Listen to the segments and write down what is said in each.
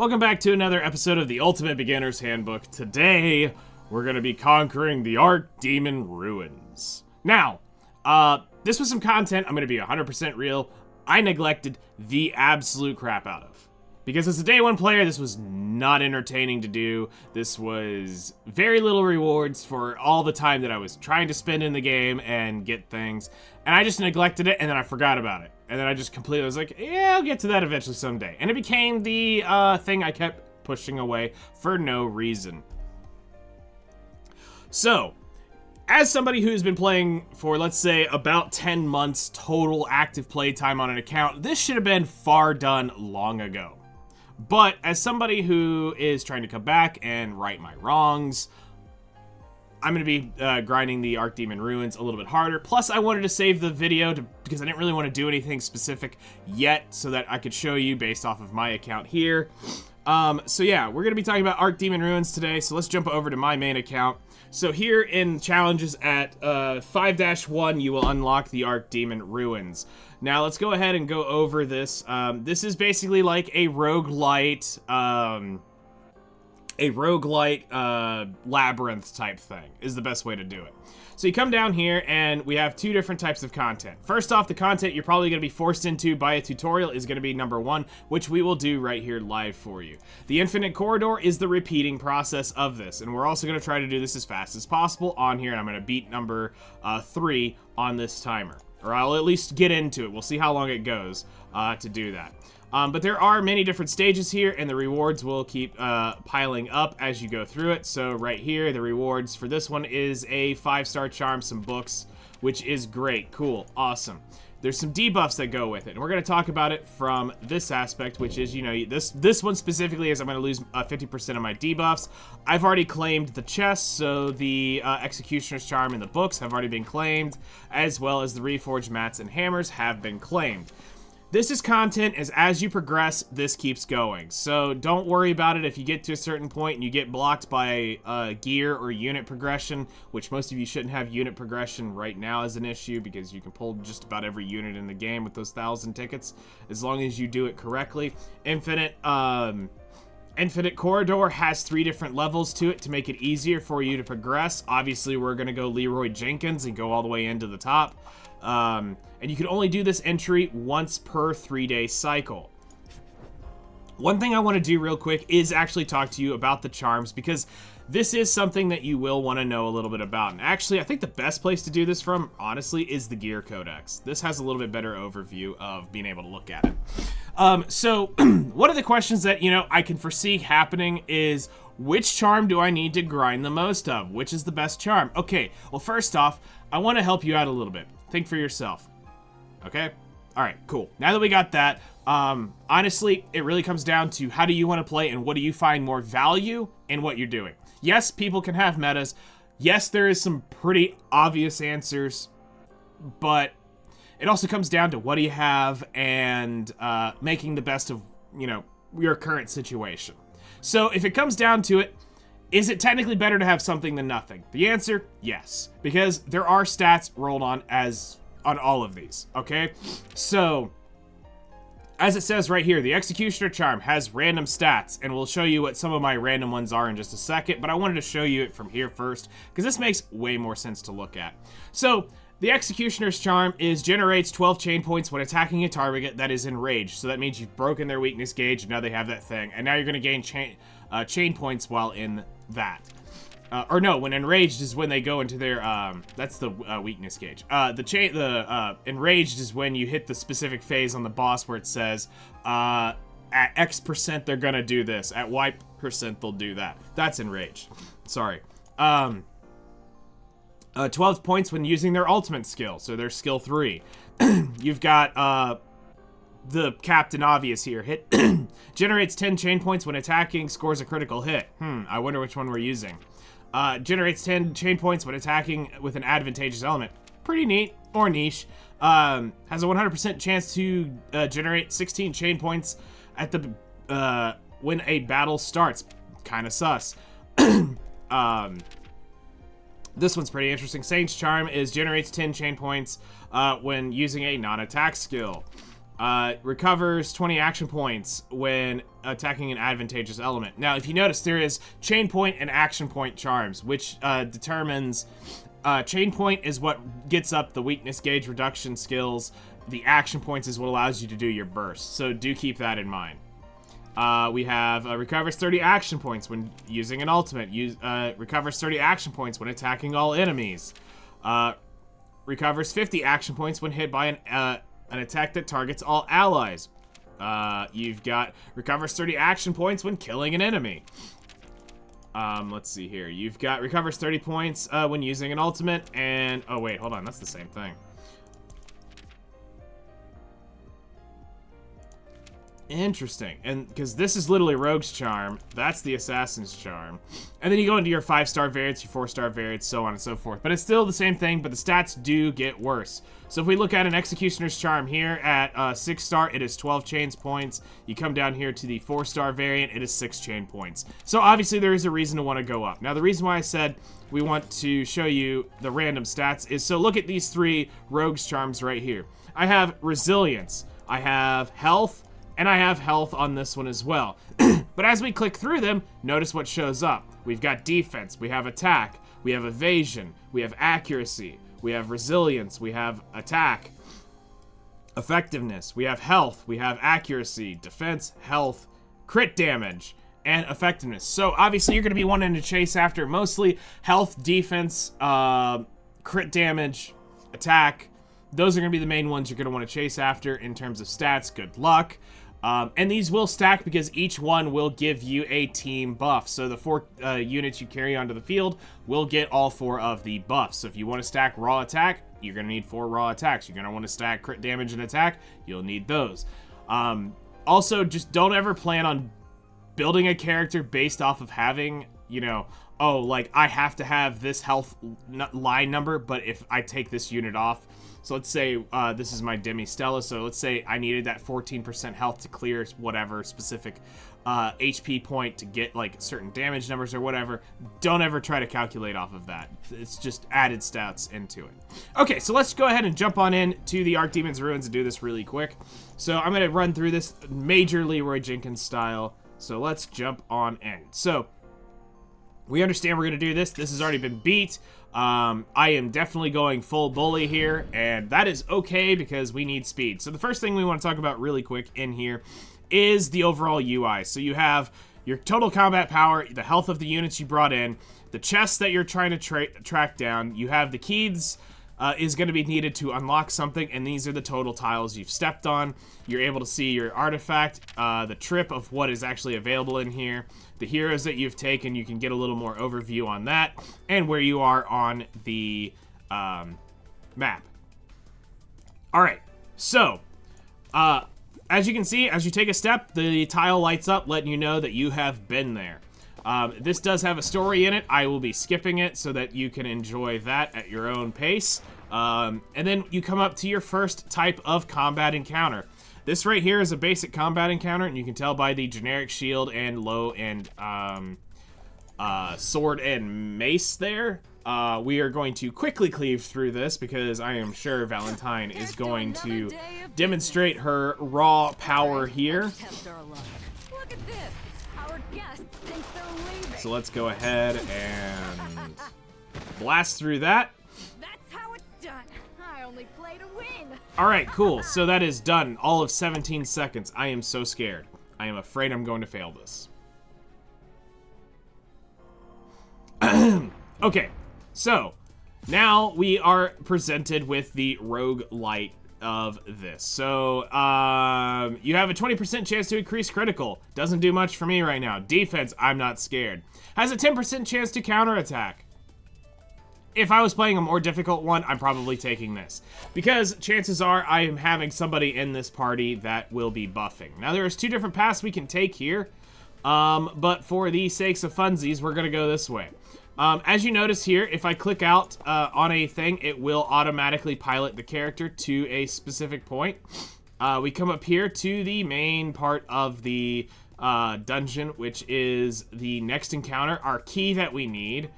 Welcome back to another episode of the Ultimate Beginner's Handbook. Today, we're going to be conquering the Archdemon ruins. Now, this was some content, I'm going to be 100% real, I neglected the absolute crap out of. Because as a day one player, this was not entertaining to do. This was very little rewards for all the time that I was trying to spend in the game and get things. And I just neglected it, and then I forgot about it. And then I just completely was like, yeah, I'll get to that eventually someday. And it became the thing I kept pushing away for no reason. So, as somebody who's been playing for, let's say, about 10 months total active playtime on an account, this should have been far done long ago. But as somebody who is trying to come back and right my wrongs, I'm going to be grinding the Archdemon ruins a little bit harder. Plus, I wanted to save the video because I didn't really want to do anything specific yet so that I could show you based off of my account here. So yeah, we're going to be talking about Archdemon ruins today. So let's jump over to my main account. So here in challenges at 5-1, you will unlock the Archdemon ruins. Now let's go ahead and go over this. This is basically like a roguelite, labyrinth type thing is the best way to do it. So you come down here and we have two different types of content. First off, the content you're probably going to be forced into by a tutorial is going to be number 1, which we will do right here live for you. The infinite corridor is the repeating process of this, and we're also going to try to do this as fast as possible on here, and I'm going to beat number 3 on this timer. Or I'll at least get into it. We'll see how long it goes to do that. But there are many different stages here, and the rewards will keep piling up as you go through it. So right here, the rewards for this one is a 5-star charm, some books, which is great, cool, awesome. There's some debuffs that go with it, and we're going to talk about it from this aspect, which is, you know, this one specifically is I'm going to lose 50% of my debuffs. I've already claimed the chest, so the Executioner's Charm and the books have already been claimed, as well as the Reforged mats and hammers have been claimed. This is content as you progress, this keeps going. So don't worry about it if you get to a certain point and you get blocked by gear or unit progression, which most of you shouldn't have unit progression right now as an issue because you can pull just about every unit in the game with those 1,000 tickets as long as you do it correctly. Infinite Corridor has 3 different levels to it to make it easier for you to progress. Obviously, we're going to go Leroy Jenkins and go all the way into the top. And you can only do this entry once per 3-day cycle. One thing I want to do real quick is actually talk to you about the charms, because this is something that you will want to know a little bit about. And actually, I think the best place to do this from, honestly, is the Gear Codex. This has a little bit better overview of being able to look at it. So one of the questions that, you know, I can foresee happening is, which charm do I need to grind the most of? Which is the best charm? Okay, well, first off, I want to help you out a little bit. Think for yourself. Okay? Alright, cool. Now that we got that, honestly, it really comes down to how do you want to play and what do you find more value in what you're doing. Yes, people can have metas. Yes, there is some pretty obvious answers, but it also comes down to what do you have and making the best of, you know, your current situation. So if it comes down to it, is it technically better to have something than nothing? The answer, yes, because there are stats rolled on all of these, okay? So, as it says right here, the Executioner Charm has random stats, and we'll show you what some of my random ones are in just a second, but I wanted to show you it from here first, because this makes way more sense to look at. So, the Executioner's Charm generates 12 chain points when attacking a target that is enraged. So that means you've broken their weakness gauge, and now they have that thing. And now you're going to gain chain points while in that. Or no, when enraged is when they go into their, that's the weakness gauge. The enraged is when you hit the specific phase on the boss where it says, at X% they're gonna do this, at Y% they'll do that. That's enraged. Sorry. 12 points when using their ultimate skill, so their skill 3. You've got, the Captain Obvious here. Generates 10 chain points when attacking, scores a critical hit. I wonder which one we're using. Generates 10 chain points when attacking with an advantageous element. Pretty neat, or niche. Has a 100% chance to generate 16 chain points at the when a battle starts. Kinda sus. This one's pretty interesting. Saint's Charm generates 10 chain points when using a non-attack skill. Recovers 20 action points when attacking an advantageous element. Now, if you notice, there is chain point and action point charms, which determines... chain point is what gets up the weakness gauge reduction skills. The action points is what allows you to do your burst, so do keep that in mind. We have recovers 30 action points when using an ultimate. Recovers 30 action points when attacking all enemies. Recovers 50 action points when hit by an attack that targets all allies. You've got recovers 30 action points when killing an enemy. Let's see here. You've got recovers 30 points when using an ultimate, and oh wait, hold on, that's the same thing. Interesting. And because this is literally Rogue's Charm, that's the Assassin's Charm. And then you go into your 5-star variants, your 4-star variants, so on and so forth. But it's still the same thing, but the stats do get worse. So if we look at an Executioner's Charm here at 6-star, it is 12 chains points. You come down here to the 4-star variant, it is 6 chain points. So obviously there is a reason to want to go up. Now the reason why I said we want to show you the random stats is, so look at these 3 Rogue's Charms right here. I have Resilience, I have Health, and I have health on this one as well. But as we click through them, notice what shows up. We've got defense, we have attack, we have evasion, we have accuracy, we have resilience, we have attack, effectiveness, we have health, we have accuracy, defense, health, crit damage, and effectiveness. So obviously you're going to be wanting to chase after mostly health, defense, crit damage, attack. Those are going to be the main ones you're going to want to chase after in terms of stats. Good luck. And these will stack because each one will give you a team buff. So the 4 units you carry onto the field will get all 4 of the buffs. So if you want to stack raw attack, you're going to need 4 raw attacks. You're going to want to stack crit damage and attack, you'll need those. Also, just don't ever plan on building a character based off of having, you know, oh, like, I have to have this health line number, but if I take this unit off, so let's say this is my Demi Stella, so let's say I needed that 14% health to clear whatever specific HP point to get like certain damage numbers or whatever. Don't ever try to calculate off of that. It's just added stats into it. Okay, so let's go ahead and jump on in to the Archdemon's Ruins and do this really quick. So I'm going to run through this major Leroy Jenkins style. So let's jump on in. So we understand we're going to do this. This has already been beat. I am definitely going full bully here, and that is okay because we need speed. So the first thing we want to talk about really quick in here is the overall UI. So you have your total combat power, the health of the units you brought in, the chests that you're trying to track down. You have the keys is going to be needed to unlock something, and these are the total tiles you've stepped on. You're able to see your artifact, the trip of what is actually available in here, the heroes that you've taken. You can get a little more overview on that, and where you are on the map. Alright, so as you can see, as you take a step, the tile lights up letting you know that you have been there. This does have a story in it. I will be skipping it so that you can enjoy that at your own pace. And then you come up to your first type of combat encounter. This right here is a basic combat encounter, and you can tell by the generic shield and low and sword and mace there. We are going to quickly cleave through this because I am sure Valentine is going to demonstrate her raw power here. Look at this. Our guest thinks they're leaving. So let's go ahead and blast through that. That's how it's done. I only play to win. All right, cool. So that is done. All of 17 seconds. I am so scared. I am afraid I'm going to fail this. Okay, so now we are presented with the roguelite of this. So you have a 20% chance to increase critical. Doesn't do much for me right now. Defense, I'm not scared. Has a 10% chance to counterattack. If I was playing a more difficult one, I'm probably taking this, because chances are I am having somebody in this party that will be buffing. Now there's 2 different paths we can take here, but for the sakes of funsies, we're gonna go this way. As you notice here, if I click out on a thing, it will automatically pilot the character to a specific point. We come up here to the main part of the dungeon, which is the next encounter, our key that we need.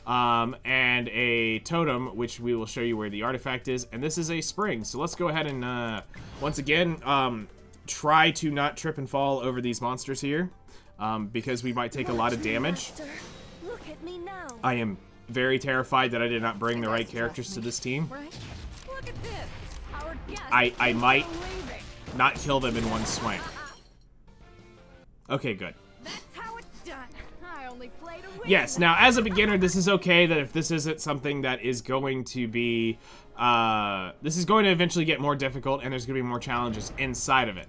and a totem, which we will show you where the artifact is. And this is a spring. So let's go ahead and, once again, try to not trip and fall over these monsters here, because we might take a lot of damage. Look at me now. I am very terrified that I did not bring the right characters to this team. Right? Look at this. Our guest I might leaving. not kill them in one swing. Okay, good. That's how it's done. I only played a win. Yes, now as a beginner, this is okay that if this isn't something that is going to be, this is going to eventually get more difficult and there's going to be more challenges inside of it.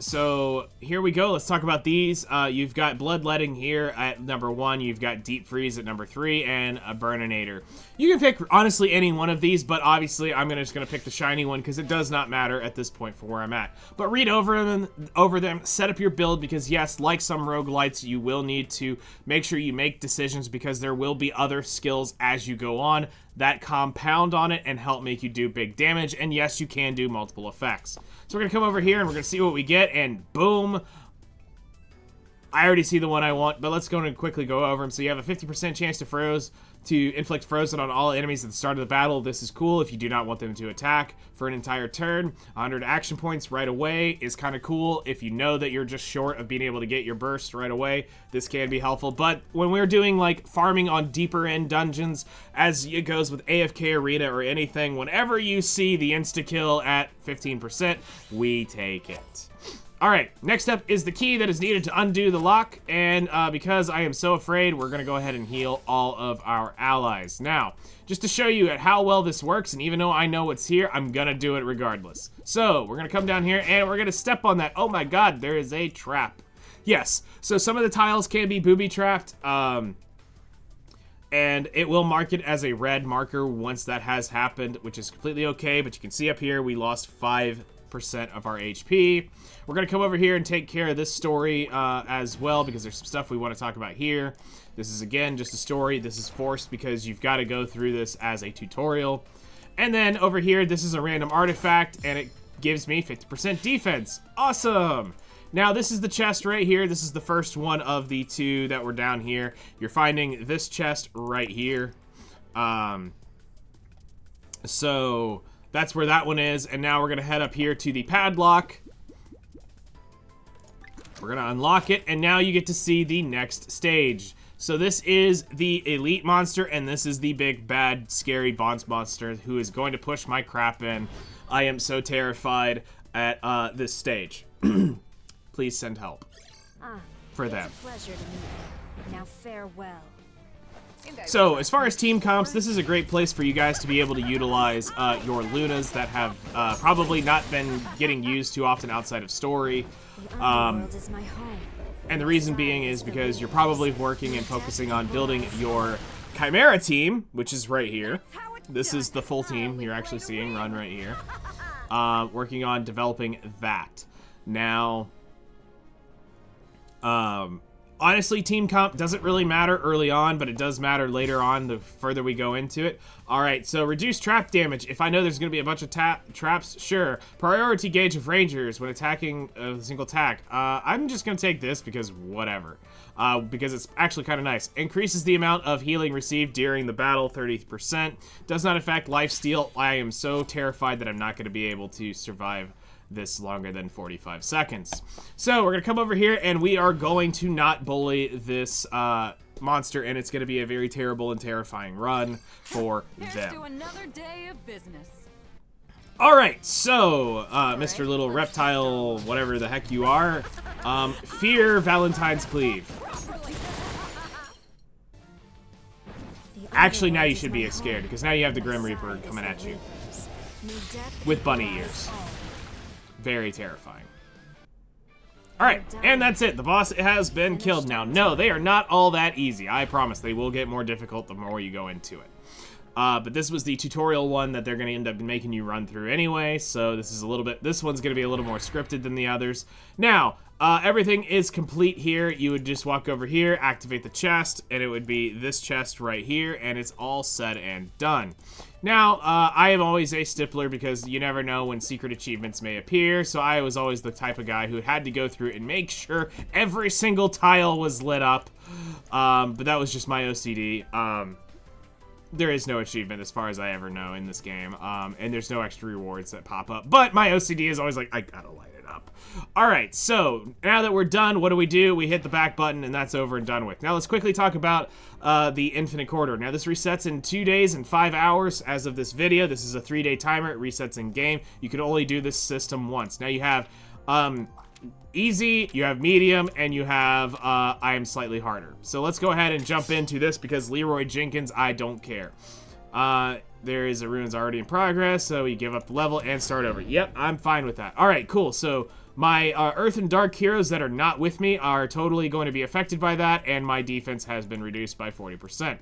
So here we go. Let's talk about these. You've got Bloodletting here at number 1. You've got Deep Freeze at number 3 and a Burninator. You can pick, honestly, any one of these, but obviously I'm just going to pick the shiny one because it does not matter at this point for where I'm at. But read over them, set up your build because, yes, like some roguelites, you will need to make sure you make decisions because there will be other skills as you go on that compound on it and help make you do big damage. And yes, you can do multiple effects. So we're going to come over here and we're going to see what we get, and boom. I already see the one I want, but let's go and quickly go over them. So you have a 50% chance to inflict frozen on all enemies at the start of the battle. This is cool if you do not want them to attack for an entire turn. 100 action points right away is kind of cool. If you know that you're just short of being able to get your burst right away, this can be helpful. But when we're doing like farming on deeper end dungeons, as it goes with AFK Arena or anything, whenever you see the insta-kill at 15%, we take it. Alright, next up is the key that is needed to undo the lock, and because I am so afraid, we're going to go ahead and heal all of our allies. Now, just to show you at how well this works, and even though I know what's here, I'm going to do it regardless. So, we're going to come down here, and we're going to step on that. Oh my god, there is a trap. Yes, so some of the tiles can be booby-trapped, and it will mark it as a red marker once that has happened, which is completely okay, but you can see up here, we lost 5% of our HP. We're going to come over here and take care of this story as well because there's some stuff we want to talk about here. This is, again, just a story. This is forced because you've got to go through this as a tutorial. And then over here, this is a random artifact, and it gives me 50% defense. Awesome! Now, this is the chest right here. This is the first one of the 2 that were down here. You're finding this chest right here. So that's where that one is. And now we're going to head up here to the padlock. We're going to unlock it, and now you get to see the next stage. So this is the elite monster, and this is the big, bad, scary boss monster who is going to push my crap in. I am so terrified at this stage. Please send help for them. It's a pleasure to meet you. Now farewell. So, as far as team comps, this is a great place for you guys to be able to utilize your Lunas that have probably not been getting used too often outside of story. And the reason being is because you're probably working and focusing on building your Chimera team, which is right here. This is the full team you're actually seeing run right here. Working on developing that. Now, honestly, team comp doesn't really matter early on, but it does matter later on the further we go into it. Alright, so reduce trap damage. If I know there's going to be a bunch of traps, sure. Priority gauge of rangers when attacking a single attack. I'm just going to take this because whatever. Because it's actually kind of nice. Increases the amount of healing received during the battle, 30%. Does not affect lifesteal. I am so terrified that I'm not going to be able to survive this longer than 45 seconds. So we're gonna come over here and we are going to not bully this monster, and it's gonna be a very terrible and terrifying run for them. To another day of business. All right, so Mr. Little Reptile, whatever the heck you are, fear Valentine's Cleave. Actually, now you should be scared because now you have the Grim Reaper coming at you with bunny ears. Very terrifying. Alright, and that's it. The boss has been killed. Now, no, they are not all that easy. I promise. They will get more difficult the more you go into it. But this was the tutorial one that they're going to end up making you run through anyway, so this is a little bit, this one's going to be a little more scripted than the others. Now, Everything is complete here. You would just walk over here, activate the chest, and it would be this chest right here, and it's all said and done. Now, I am always a stippler because you never know when secret achievements may appear, so I was always the type of guy who had to go through and make sure every single tile was lit up, but that was just my OCD. There is no achievement as far as I ever know in this game, and there's no extra rewards that pop up, but my OCD is always like, I gotta light it up. Alright, so now that we're done, what do? We hit the back button, and that's over and done with. Now let's quickly talk about the Infinite Corridor. Now this resets in 2 days and 5 hours as of this video. This is a 3-day timer. It resets in game. You can only do this system once. Now you have easy, you have medium, and you have I am slightly harder. So let's go ahead and jump into this because Leroy Jenkins, I don't care. There is a ruins already in progress, so you give up the level and start over. Yep, I'm fine with that. All right, cool. So my Earth and Dark heroes that are not with me are totally going to be affected by that, and my defense has been reduced by 40%.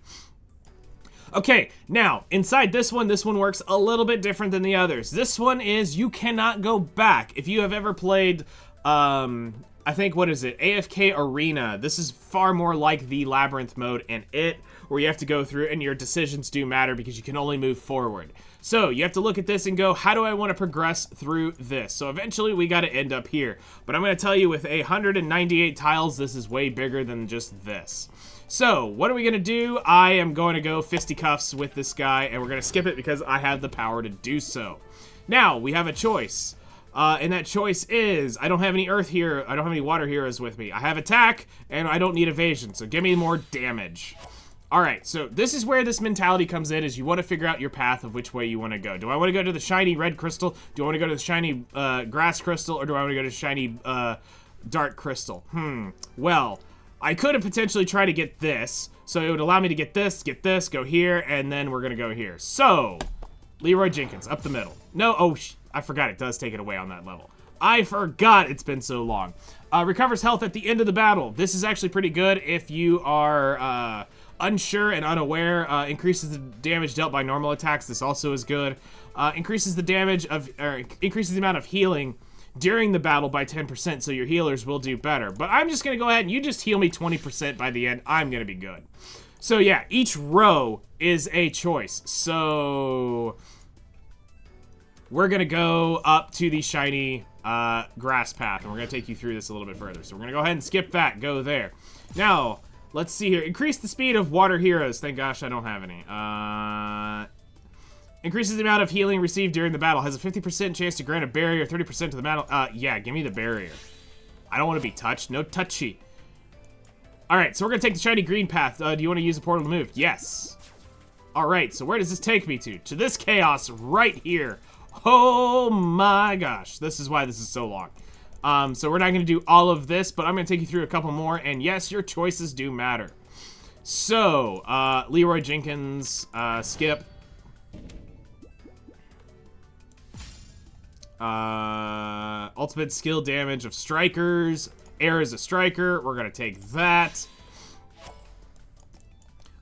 Okay, now, inside this one works a little bit different than the others. This one is you cannot go back. If you have ever played, I think, what is it, AFK Arena, this is far more like the Labyrinth mode in it, where you have to go through and your decisions do matter because you can only move forward. So you have to look at this and go, how do I want to progress through this? So eventually we got to end up here. But I'm going to tell you, with 198 tiles, this is way bigger than just this. So what are we going to do? I am going to go fisticuffs with this guy, and we're going to skip it because I have the power to do so. Now, we have a choice. And that choice is, I don't have any earth here, I don't have any water heroes with me. I have attack, and I don't need evasion, so give me more damage. Alright, so this is where this mentality comes in, is you want to figure out your path of which way you want to go. Do I want to go to the shiny red crystal? Do I want to go to the shiny grass crystal? Or do I want to go to the shiny dark crystal? Well, I could have potentially tried to get this, so it would allow me to get this, go here, and then we're going to go here. So, Leroy Jenkins, up the middle. No, oh, I forgot it does take it away on that level. I forgot, it's been so long. Recovers health at the end of the battle. This is actually pretty good if you are unsure and unaware. Increases the damage dealt by normal attacks. This also is good. Increases the damage of, or increases the amount of healing during the battle by 10%, so your healers will do better. But I'm just gonna go ahead and you just heal me 20% by the end. I'm gonna be good. So yeah, each row is a choice. So we're gonna go up to the shiny grass path, and we're gonna take you through this a little bit further. So we're gonna go ahead and skip that, go there. Now, let's see here. Increase the speed of water heroes. Thank gosh I don't have any. Increases the amount of healing received during the battle. Has a 50% chance to grant a barrier, 30% to the battle. Yeah, give me the barrier. I don't want to be touched. No touchy. Alright, so we're gonna take the shiny green path. Do you want to use a portal to move? Yes. Alright, so where does this take me to? To this chaos right here. Oh my gosh. This is why this is so long. So we're not going to do all of this, but I'm going to take you through a couple more, and yes, your choices do matter. So, Leroy Jenkins, skip. Ultimate skill damage of strikers. Air is a striker. We're going to take that.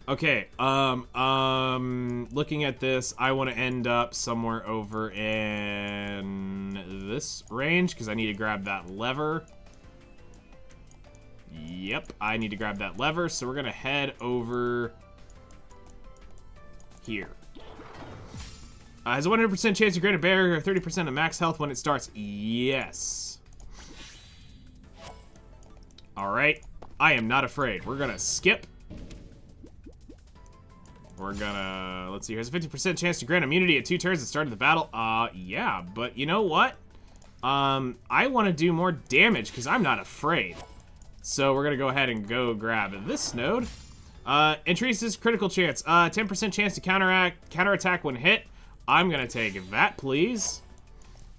Okay, looking at this, I want to end up somewhere over in this range, because I need to grab that lever. Yep, I need to grab that lever, so we're going to head over here. Has a 100% chance to grant a barrier, 30% of max health when it starts. Yes. Alright, I am not afraid. We're going to skip. We're gonna, let's see, here's a 50% chance to grant immunity at 2 turns at the start of the battle. Yeah, but you know what? I want to do more damage because I'm not afraid. So we're gonna go ahead and go grab this node. Increases critical chance, 10% chance to counterattack when hit. I'm gonna take that, please.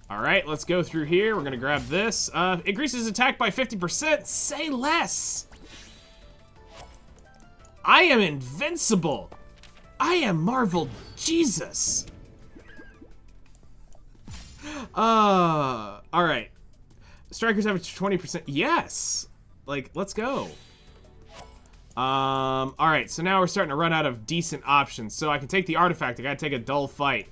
All right, let's go through here. We're gonna grab this. Increases attack by 50%. Say less. I am invincible. I am Marvel Jesus. Alright. Strikers have a 20%. Yes! Like, let's go. Alright, so now we're starting to run out of decent options. So I can take the artifact. I gotta take a dull fight.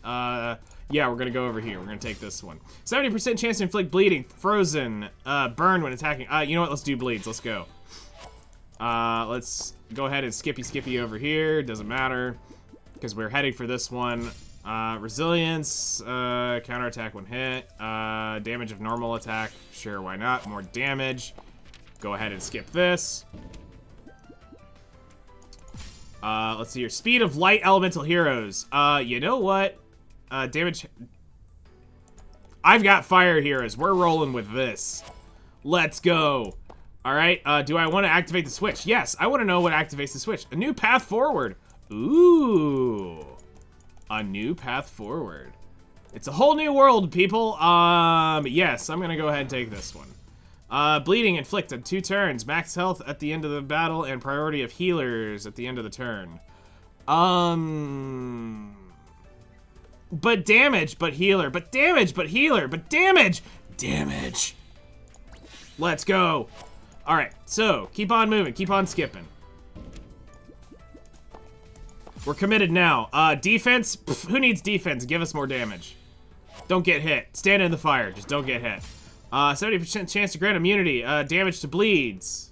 Yeah, we're gonna go over here. We're gonna take this one. 70% chance to inflict bleeding, frozen, burn when attacking. You know what? Let's do bleeds. Let's go. Let's go ahead and skippy over here. Doesn't matter because we're heading for this one. Resilience, counterattack when hit. Damage of normal attack. Sure, why not? More damage. Go ahead and skip this. Let's see here. Speed of light elemental heroes. You know what? Damage. I've got fire heroes. We're rolling with this. Let's go. All right. Do I want to activate the switch? Yes. I want to know what activates the switch. A new path forward. Ooh. A new path forward. It's a whole new world, people. Yes. I'm going to go ahead and take this one. Bleeding inflicted 2 turns. Max health at the end of the battle and priority of healers at the end of the turn. But damage, but healer, but damage, but healer, but damage! Damage! Let's go. All right, so keep on moving, keep on skipping. We're committed now. Defense? Pff, who needs defense? Give us more damage. Don't get hit. Stand in the fire, just don't get hit. 70% chance to grant immunity. Damage to bleeds.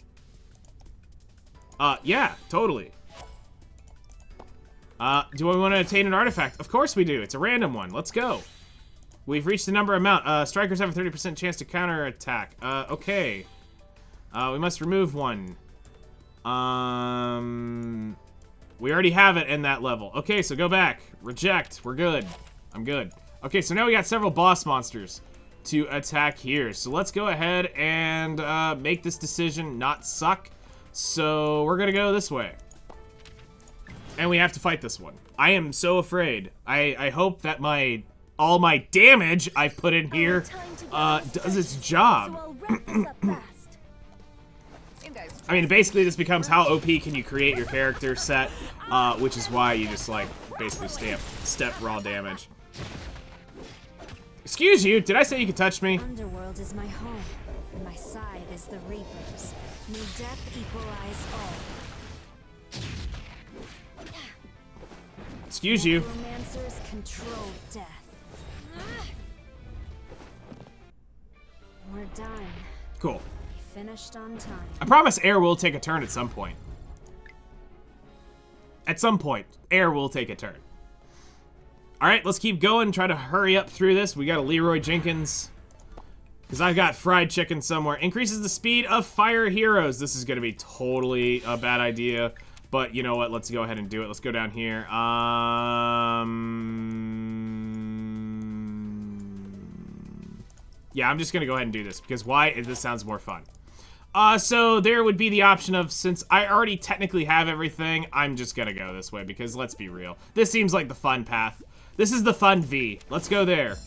Yeah, totally. Do we want to attain an artifact? Of course we do. It's a random one. Let's go. We've reached the number amount. Strikers have a 30% chance to counterattack. Okay. We must remove one. We already have it in that level. Okay, so go back. Reject. We're good. I'm good. Okay, so now we got several boss monsters to attack here. So let's go ahead and make this decision not suck. So we're gonna go this way. And we have to fight this one. I am so afraid. I hope that all my damage I've put in here does its job. I mean, basically this becomes how OP can you create your character set, which is why you just like basically step raw damage. Excuse you, did I say you could touch me? Underworld is my home, and my side is the Reapers. May death equalize all. Excuse you. Romancers control death. We're done. Cool. We finished on time. I promise air will take a turn at some point. At some point, air will take a turn. All right, let's keep going. Try to hurry up through this. We got a Leroy Jenkins. Because I've got fried chicken somewhere. Increases the speed of fire heroes. This is going to be totally a bad idea. But you know what? Let's go ahead and do it. Let's go down here. Yeah, I'm just going to go ahead and do this. Because why? This sounds more fun. So there would be the option of, since I already technically have everything, I'm just going to go this way. Because let's be real. This seems like the fun path. This is the fun V. Let's go there.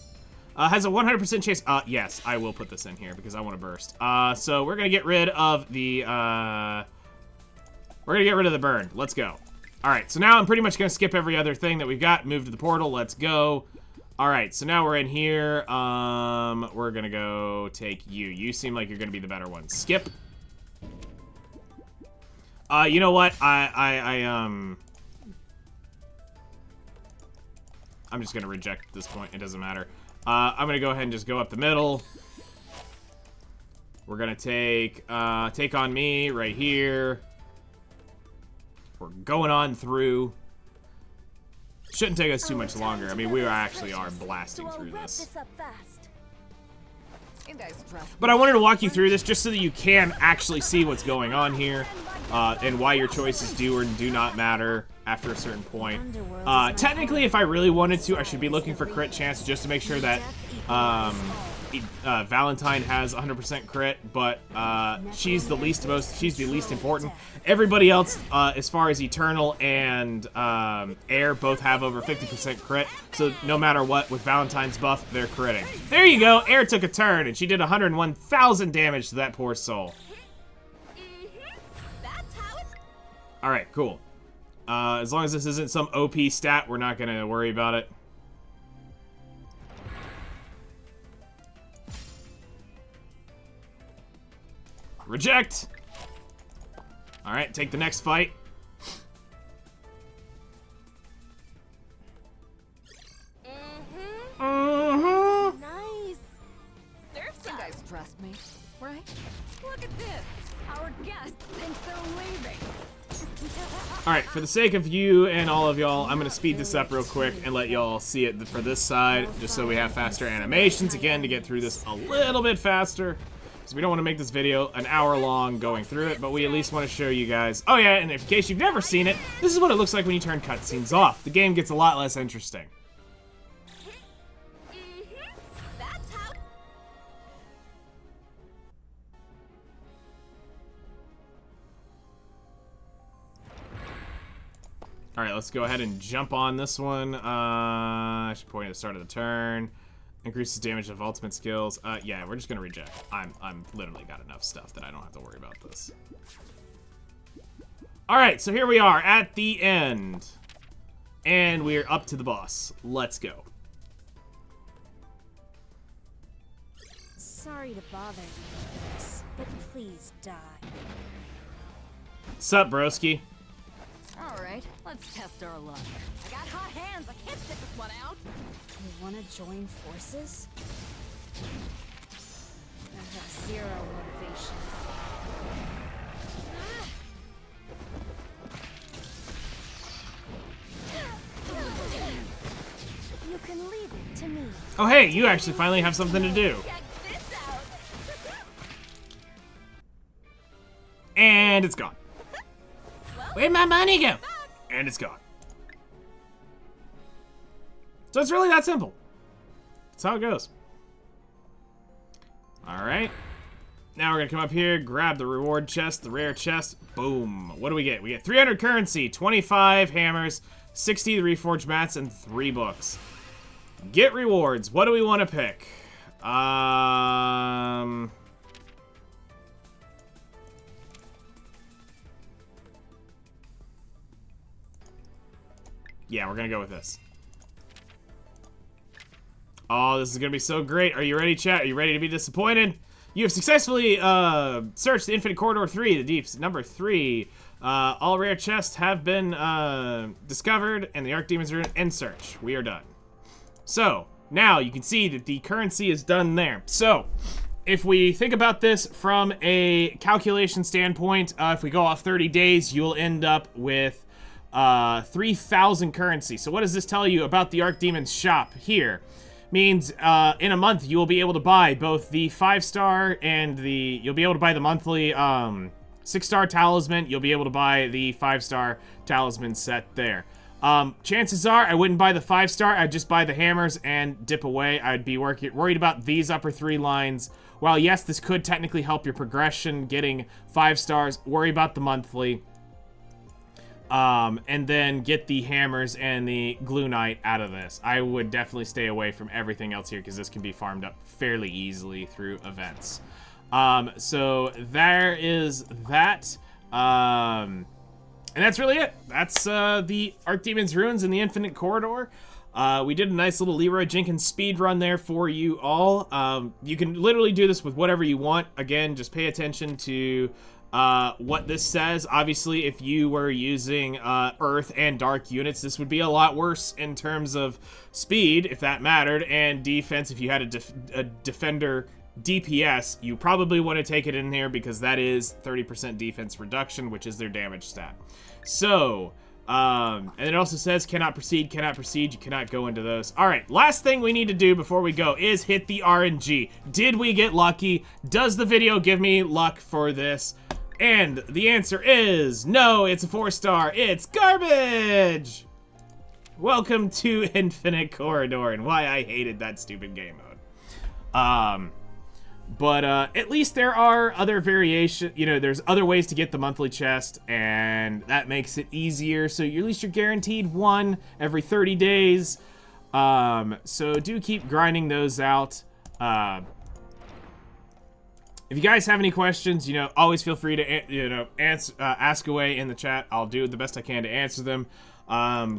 Has a 100% chance. Yes, I will put this in here because I want to burst. So we're going to get rid of the... We're going to get rid of the burn. Let's go. All right, so now I'm pretty much going to skip every other thing that we've got. Move to the portal. Let's go. All right, so now we're in here. We're going to go take you. You seem like you're going to be the better one. Skip. You know what? I'm just going to reject at this point. It doesn't matter. I'm going to go ahead and just go up the middle. We're going to take on me right here. We're going on through. Shouldn't take us too much longer. I mean, we actually are blasting through this. But I wanted to walk you through this just so that you can actually see what's going on here and why your choices do or do not matter after a certain point. Technically, if I really wanted to, I should be looking for crit chance just to make sure that Valentine has 100% crit, but she's the least important. Everybody else, as far as Eternal and Air, both have over 50% crit, so no matter what, with Valentine's buff, they're critting. There you go, Air took a turn, and she did 101,000 damage to that poor soul. Alright, cool. As long as this isn't some OP stat, we're not gonna worry about it. Reject! Alright, take the next fight. guest thinks they're leaving. Alright, for the sake of you and all of y'all, I'm going to speed this up real quick and let y'all see it for this side, just so we have faster animations, again, to get through this a little bit faster. Because we don't want to make this video an hour long going through it, but we at least want to show you guys. Oh yeah, and in case you've never seen it, this is what it looks like when you turn cutscenes off. The game gets a lot less interesting. That's how. Alright, let's go ahead and jump on this one. I should point at the start of the turn. Increases damage of ultimate skills. Yeah, we're just gonna reject. I'm literally got enough stuff that I don't have to worry about this. Alright, so here we are at the end. And we're up to the boss. Let's go. Sorry to bother you, Reapers, but please die. Sup, broski? All right, let's test our luck. I got hot hands. I can't stick this one out. You want to join forces? I have zero motivation. You can leave it to me. Oh hey, you actually finally have something to do. Check this out. And it's gone. Where'd my money go? And it's gone. So it's really that simple. That's how it goes. Alright. Now we're gonna come up here, grab the reward chest, the rare chest. Boom. What do we get? We get 300 currency, 25 hammers, 60 reforged mats, and 3 books. Get rewards. What do we want to pick? Yeah, we're gonna go with this. Oh, this is gonna be so great. Are you ready, chat? Are you ready to be disappointed? You have successfully searched the Infinite Corridor 3, the Deeps, number 3. All rare chests have been discovered, and the Archdemons are in search. We are done. So, now you can see that the currency is done there. So, if we think about this from a calculation standpoint, if we go off 30 days, you'll end up with 3,000 currency. So what does this tell you about the Archdemon's shop here? Means in a month you will be able to buy both the 5-star and you'll be able to buy the monthly 6-star talisman. You'll be able to buy the 5-star talisman set there. Chances are I wouldn't buy the 5-star. I'd just buy the hammers and dip away. I'd be worried about these upper 3 lines. While yes, this could technically help your progression getting 5 stars, worry about the monthly. And then get the hammers and the glue knight out of this. I would definitely stay away from everything else here because this can be farmed up fairly easily through events. So there is that. And that's really it. That's the Archdemon's Ruins in the Infinite Corridor. We did a nice little Leroy Jenkins speed run there for you all. You can literally do this with whatever you want. Again, just pay attention to what this says. Obviously, if you were using Earth and Dark units, this would be a lot worse in terms of speed, if that mattered, and defense. If you had a defender DPS, you probably want to take it in here because that is 30% defense reduction, which is their damage stat. So, and it also says cannot proceed, you cannot go into those. All right, last thing we need to do before we go is hit the RNG. Did we get lucky? Does the video give me luck for this? And the answer is no, it's a 4-star. It's garbage! Welcome to Infinite Corridor and why I hated that stupid game mode. But at least there are other variations. You know, there's other ways to get the monthly chest, and that makes it easier. So at least you're guaranteed one every 30 days. So do keep grinding those out. If you guys have any questions, you know, always feel free to, ask away in the chat. I'll do the best I can to answer them.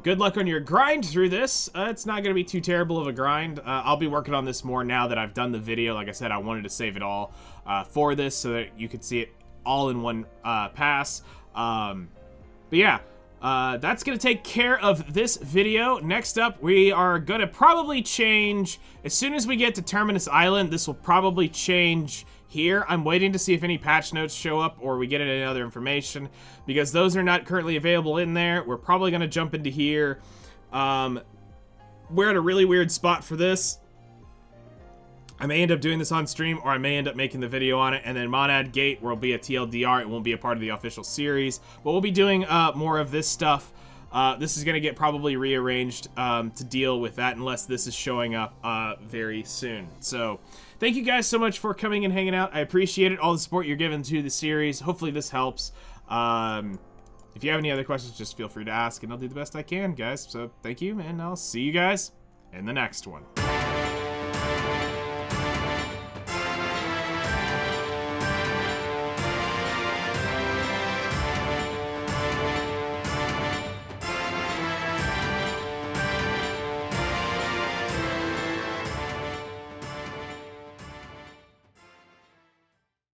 Good luck on your grind through this. It's not going to be too terrible of a grind. I'll be working on this more now that I've done the video. Like I said, I wanted to save it all for this so that you could see it all in one pass. But yeah, that's going to take care of this video. Next up, we are going to probably change, as soon as we get to Terminus Island, this will probably change here. I'm waiting to see if any patch notes show up or we get any other information, because those are not currently available in there. We're probably going to jump into here. We're at a really weird spot for this. I may end up doing this on stream, or I may end up making the video on it, and then Monad Gate will be a TLDR. It won't be a part of the official series, but we'll be doing more of this stuff. This is going to get probably rearranged to deal with that, unless this is showing up very soon. So thank you guys so much for coming and hanging out. I appreciate it, all the support you're giving to the series. Hopefully this helps. If you have any other questions, just feel free to ask, and I'll do the best I can, guys. So thank you, and I'll see you guys in the next one.